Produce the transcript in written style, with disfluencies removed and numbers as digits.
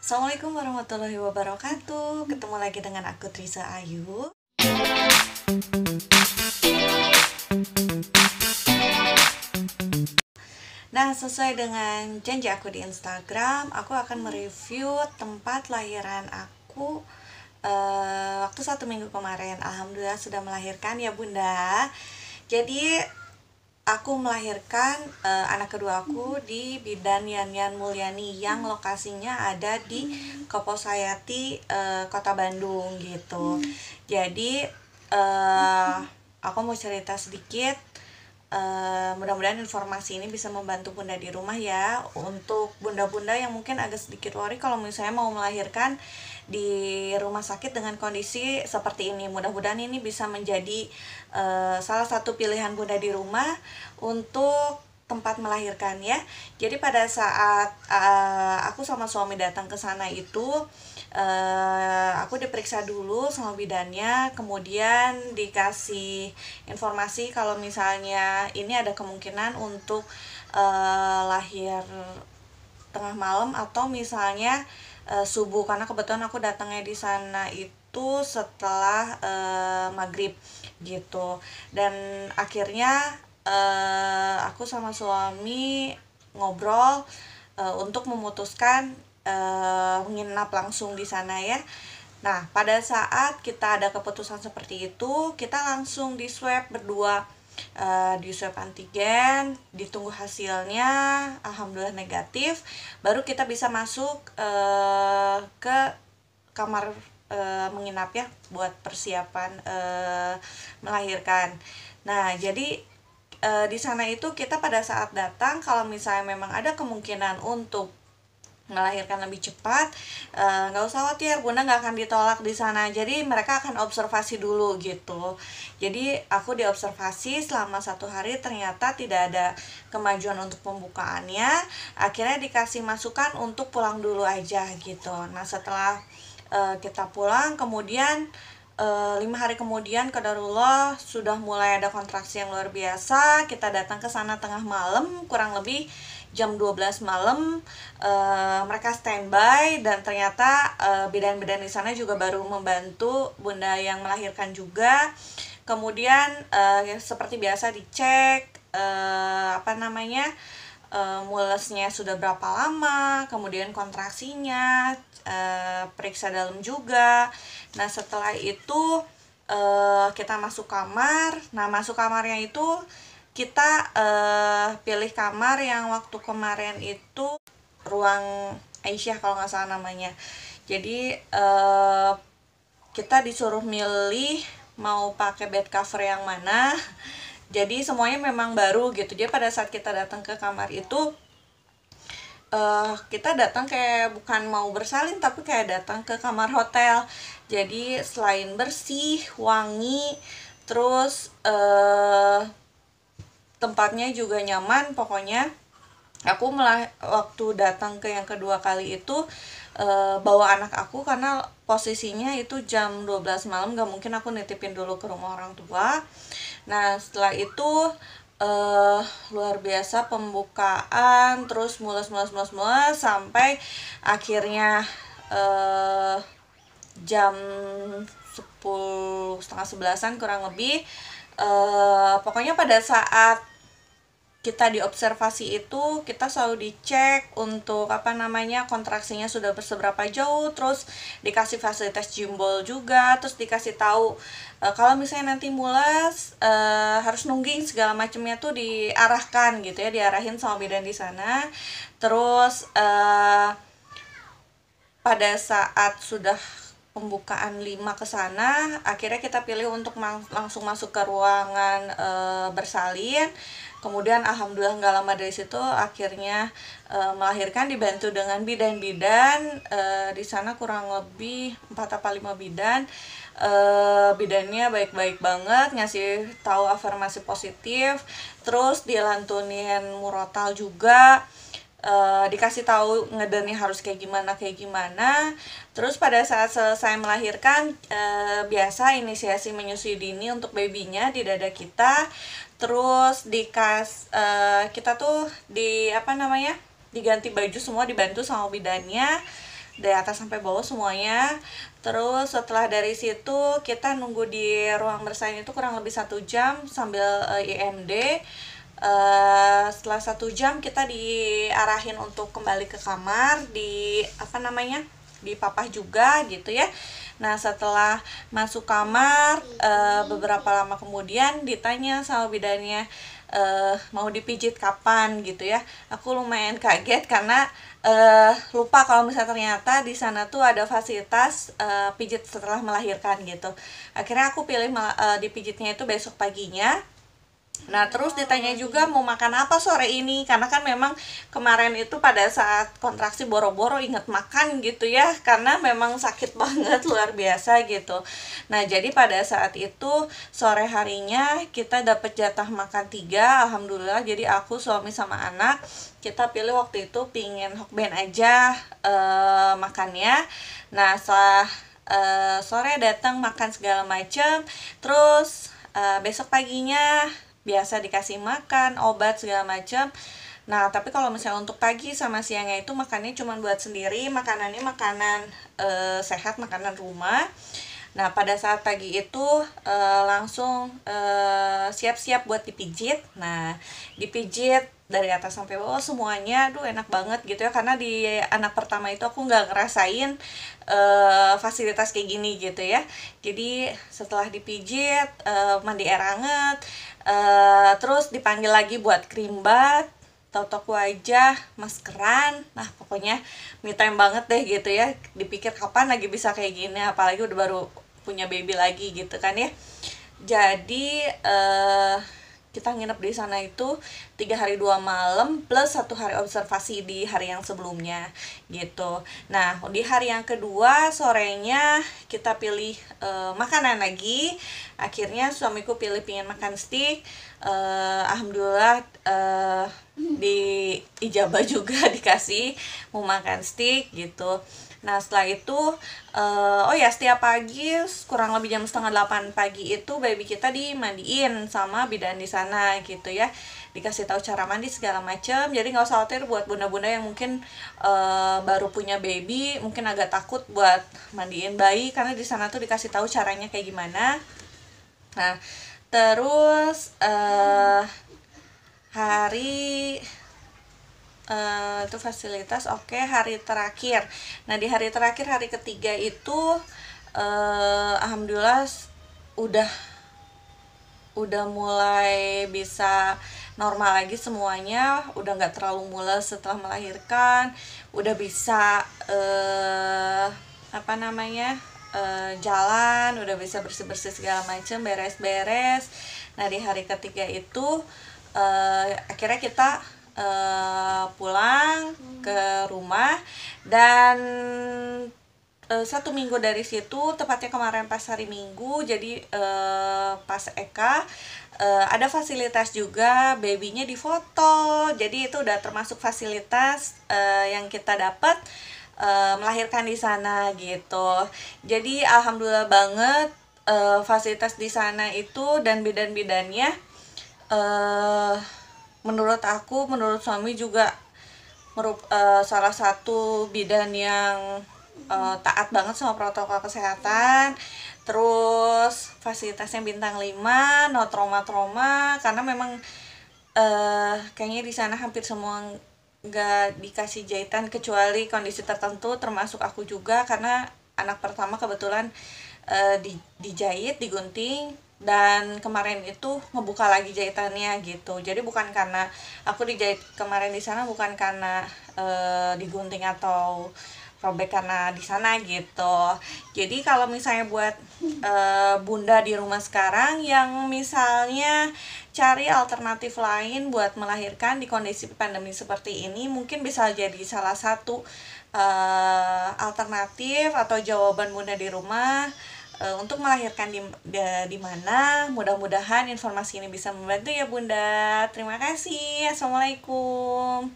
Assalamualaikum warahmatullahi wabarakatuh. Ketemu lagi dengan aku Trisa Ayu. Nah, sesuai dengan janji aku di Instagram, aku akan mereview tempat lahiran aku waktu 1 minggu kemarin. Alhamdulillah sudah melahirkan ya Bunda. Jadi aku melahirkan anak kedua aku di Bidan Yanyan Mulyani yang lokasinya ada di Koposayati, Kota Bandung gitu. Jadi aku mau cerita sedikit. Mudah-mudahan informasi ini bisa membantu bunda di rumah ya. Untuk bunda-bunda yang mungkin agak sedikit worry kalau misalnya mau melahirkan di rumah sakit dengan kondisi seperti ini, mudah-mudahan ini bisa menjadi salah satu pilihan bunda di rumah untuk tempat melahirkan ya. Jadi pada saat aku sama suami datang ke sana itu aku diperiksa dulu sama bidannya, kemudian dikasih informasi kalau misalnya ini ada kemungkinan untuk lahir tengah malam atau misalnya subuh, karena kebetulan aku datangnya di sana itu setelah maghrib gitu. Dan akhirnya aku sama suami ngobrol untuk memutuskan menginap langsung di sana ya. Nah, pada saat kita ada keputusan seperti itu, kita langsung di swab berdua, di swab antigen, ditunggu hasilnya, alhamdulillah negatif, baru kita bisa masuk ke kamar menginap ya buat persiapan melahirkan. Nah, jadi di sana itu kita pada saat datang, kalau misalnya memang ada kemungkinan untuk melahirkan lebih cepat, nggak usah khawatir, bunda nggak akan ditolak di sana. Jadi mereka akan observasi dulu gitu. Jadi aku diobservasi selama 1 hari, ternyata tidak ada kemajuan untuk pembukaannya. Akhirnya dikasih masukan untuk pulang dulu aja gitu. Nah, setelah kita pulang, kemudian 5 hari kemudian qadarullah sudah mulai ada kontraksi yang luar biasa. Kita datang ke sana tengah malam, kurang lebih jam 12 malam. Mereka standby dan ternyata bidan-bidan di sana juga baru membantu bunda yang melahirkan juga. Kemudian seperti biasa dicek mulesnya sudah berapa lama, kemudian kontraksinya, periksa dalam juga. Nah, setelah itu kita masuk kamar. Nah, masuk kamarnya itu kita pilih kamar yang waktu kemarin itu ruang Aisyah kalau nggak salah namanya. Jadi kita disuruh milih mau pakai bed cover yang mana. Jadi semuanya memang baru gitu. Jadi pada saat kita datang ke kamar itu kita datang kayak bukan mau bersalin, tapi kayak datang ke kamar hotel. Jadi selain bersih, wangi, terus tempatnya juga nyaman. Pokoknya aku waktu datang ke yang kedua kali itu bawa anak aku, karena posisinya itu jam 12 malam, gak mungkin aku nitipin dulu ke rumah orang tua. Nah, setelah itu luar biasa pembukaan, terus mules sampai akhirnya jam 10, setengah 11-an kurang lebih. Pokoknya pada saat kita diobservasi itu kita selalu dicek untuk kontraksinya sudah seberapa jauh, terus dikasih fasilitas jimbol juga, terus dikasih tahu kalau misalnya nanti mules harus nungging segala macamnya tuh diarahkan gitu ya, diarahin sama bidan di sana. Terus pada saat sudah pembukaan 5 ke sana, akhirnya kita pilih untuk langsung masuk ke ruangan bersalin. Kemudian alhamdulillah nggak lama dari situ akhirnya melahirkan, dibantu dengan bidan-bidan. Di sana kurang lebih 4 atau 5 bidan. Bidannya baik-baik banget, ngasih tahu afirmasi positif, terus dilantunin murotal juga. Dikasih tahu ngedennya harus kayak gimana. Terus pada saat selesai melahirkan, biasa inisiasi menyusui dini untuk babynya di dada kita. Terus kita tuh diganti baju semua, dibantu sama bidannya. dari atas sampai bawah semuanya. Terus setelah dari situ kita nunggu di ruang bersalin itu kurang lebih 1 jam sambil IMD. Setelah 1 jam kita diarahin untuk kembali ke kamar, dipapah juga gitu ya. Nah setelah masuk kamar, beberapa lama kemudian ditanya sama bidannya, mau dipijit kapan gitu ya. Aku lumayan kaget karena lupa kalau misalnya ternyata di sana tuh ada fasilitas pijit setelah melahirkan gitu. Akhirnya aku pilih dipijitnya itu besok paginya. Nah terus ditanya juga mau makan apa sore ini, karena kan memang kemarin itu pada saat kontraksi boro-boro inget makan gitu ya, karena memang sakit banget luar biasa gitu. Nah jadi pada saat itu sore harinya kita dapat jatah makan 3, alhamdulillah. Jadi aku, suami sama anak kita pilih waktu itu pingin hokben aja makannya. Nah setelah sore datang makan segala macam, terus besok paginya biasa dikasih makan, obat segala macam. Nah, tapi kalau misalnya untuk pagi sama siangnya itu makannya cuma buat sendiri, makanannya makanan sehat, makanan rumah. Nah, pada saat pagi itu langsung siap-siap buat dipijit. Nah, dipijit dari atas sampai bawah semuanya, aduh enak banget gitu ya, karena di anak pertama itu aku nggak ngerasain fasilitas kayak gini gitu ya. Jadi setelah dipijit, mandi air hangat, terus dipanggil lagi buat krim bath, totok wajah, maskeran. Nah pokoknya me time banget deh gitu ya. Dipikir kapan lagi bisa kayak gini, apalagi udah baru punya baby lagi gitu kan ya. Jadi kita nginep di sana itu 3 hari 2 malam plus 1 hari observasi di hari yang sebelumnya gitu. Nah di hari yang kedua sorenya kita pilih makanan lagi. Akhirnya suamiku pilih pingin makan steak. Alhamdulillah di ijabah juga dikasih mau makan steak gitu. Nah setelah itu oh ya, setiap pagi kurang lebih jam setengah 8 pagi itu baby kita dimandiin sama bidan di sana gitu ya, dikasih tahu cara mandi segala macam. Jadi nggak usah khawatir buat bunda-bunda yang mungkin baru punya baby, mungkin agak takut buat mandiin bayi, karena di sana tuh dikasih tahu caranya kayak gimana. Nah terus hari itu fasilitas oke. Hari terakhir, nah di hari terakhir, hari ketiga itu alhamdulillah udah mulai bisa normal lagi semuanya, udah nggak terlalu mules setelah melahirkan, udah bisa jalan, udah bisa bersih-bersih segala macam, beres-beres. Nah di hari ketiga itu akhirnya kita pulang ke rumah, dan 1 minggu dari situ, tepatnya kemarin pas hari Minggu, jadi pas Eka ada fasilitas juga, babynya difoto. Jadi itu udah termasuk fasilitas yang kita dapat melahirkan di sana gitu. Jadi alhamdulillah banget fasilitas di sana itu dan bidan-bidannya, menurut aku, menurut suami juga salah satu bidan yang taat banget sama protokol kesehatan. Terus fasilitasnya bintang 5, no trauma-trauma, karena memang kayaknya di sana hampir semua nggak dikasih jahitan kecuali kondisi tertentu, termasuk aku juga karena anak pertama kebetulan dijahit, digunting, dan kemarin itu ngebuka lagi jahitannya gitu. Jadi bukan karena aku dijahit kemarin di sana, bukan karena digunting atau robek karena di sana gitu. Jadi kalau misalnya buat bunda di rumah sekarang yang misalnya cari alternatif lain buat melahirkan di kondisi pandemi seperti ini, mungkin bisa jadi salah satu alternatif atau jawaban bunda di rumah untuk melahirkan di mana. Mudah-mudahan informasi ini bisa membantu ya bunda. Terima kasih. Assalamualaikum.